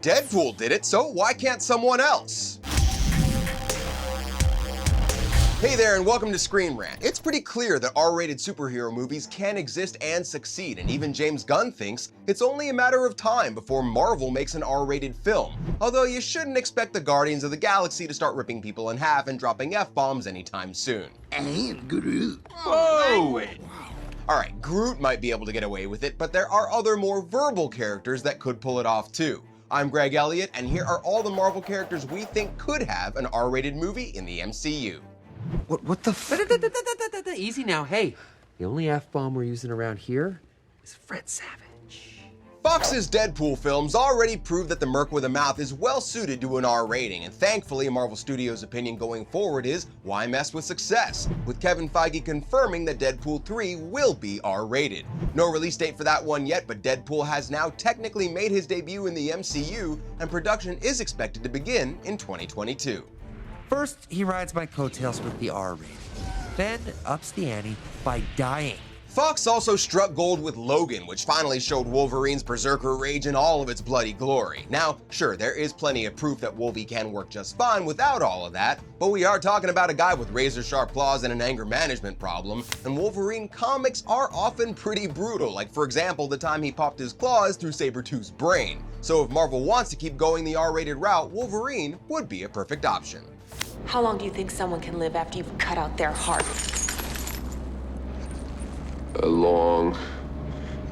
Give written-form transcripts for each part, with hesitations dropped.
Deadpool did it, so why can't someone else? Hey there and welcome to Screen Rant. It's pretty clear that R-rated superhero movies can exist and succeed, and even James Gunn thinks it's only a matter of time before Marvel makes an R-rated film. Although you shouldn't expect the Guardians of the Galaxy to start ripping people in half and dropping F-bombs anytime soon. And Groot. Whoa! Alright, Groot might be able to get away with it, but there are other more verbal characters that could pull it off too. I'm Greg Elliott, and here are all the Marvel characters we think could have an R-rated movie in the MCU. What the f- Easy now, hey. The only F-bomb we're using around here is Fred Savage. Fox's Deadpool films already proved that the Merc with a Mouth is well suited to an R rating, and thankfully Marvel Studios' opinion going forward is, why mess with success? With Kevin Feige confirming that Deadpool 3 will be R rated. No release date for that one yet, but Deadpool has now technically made his debut in the MCU, and production is expected to begin in 2022. First, he rides my coattails with the R rating, then ups the ante by dying. Fox also struck gold with Logan, which finally showed Wolverine's berserker rage in all of its bloody glory. Now, sure, there is plenty of proof that Wolvie can work just fine without all of that, but we are talking about a guy with razor-sharp claws and an anger management problem, and Wolverine comics are often pretty brutal, like for example the time he popped his claws through Sabretooth's brain. So if Marvel wants to keep going the R-rated route, Wolverine would be a perfect option. How long do you think someone can live after you've cut out their heart? A long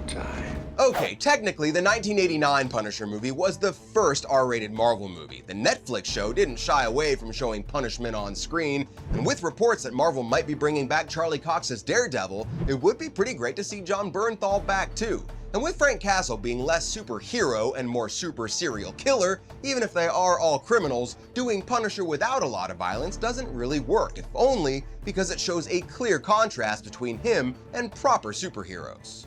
time. Okay, technically, the 1989 Punisher movie was the first R-rated Marvel movie. The Netflix show didn't shy away from showing punishment on screen, and with reports that Marvel might be bringing back Charlie Cox as Daredevil, it would be pretty great to see Jon Bernthal back too. And with Frank Castle being less superhero and more super serial killer, even if they are all criminals, doing Punisher without a lot of violence doesn't really work, if only because it shows a clear contrast between him and proper superheroes.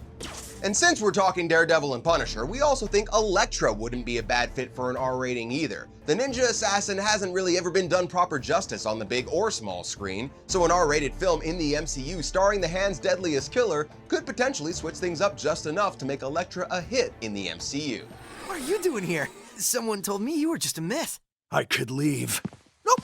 And since we're talking Daredevil and Punisher, we also think Elektra wouldn't be a bad fit for an R rating either. The ninja assassin hasn't really ever been done proper justice on the big or small screen, so an R-rated film in the MCU starring the hand's deadliest killer could potentially switch things up just enough to make Elektra a hit in the MCU. What are you doing here? Someone told me you were just a myth. I could leave.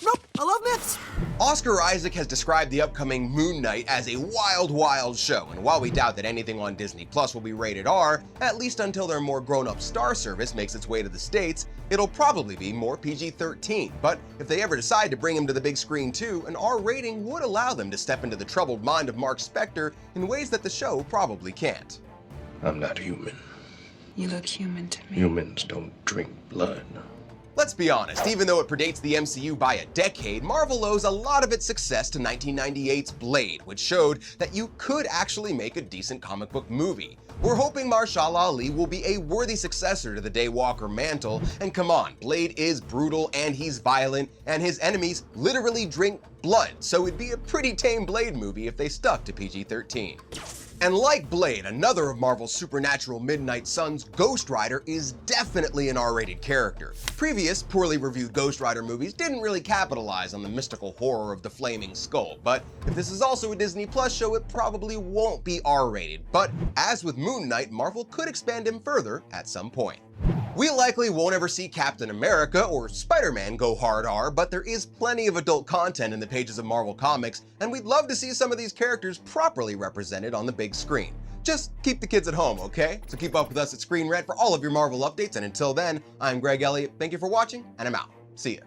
Nope, I love myths. Oscar Isaac has described the upcoming Moon Knight as a wild show, and while we doubt that anything on Disney Plus will be rated R, at least until their more grown-up Star service makes its way to the States, it'll probably be more PG-13. But if they ever decide to bring him to the big screen too, an R rating would allow them to step into the troubled mind of Mark Spector in ways that the show probably can't. I'm not human. You look human to me. Humans don't drink blood. Let's be honest, even though it predates the MCU by a decade, Marvel owes a lot of its success to 1998's Blade, which showed that you could actually make a decent comic book movie. We're hoping Mahershala Ali will be a worthy successor to the Daywalker mantle, and come on, Blade is brutal and he's violent, and his enemies literally drink blood, so it'd be a pretty tame Blade movie if they stuck to PG-13. And like Blade, another of Marvel's supernatural Midnight Suns, Ghost Rider is definitely an R-rated character. Previous, poorly reviewed Ghost Rider movies didn't really capitalize on the mystical horror of the Flaming Skull, but if this is also a Disney Plus show, it probably won't be R-rated. But as with Moon Knight, Marvel could expand him further at some point. We likely won't ever see Captain America or Spider-Man go hard R, but there is plenty of adult content in the pages of Marvel Comics, and we'd love to see some of these characters properly represented on the big screen. Just keep the kids at home, okay? So keep up with us at Screen Rant for all of your Marvel updates, and until then, I'm Greg Elliott, thank you for watching, and I'm out. See ya.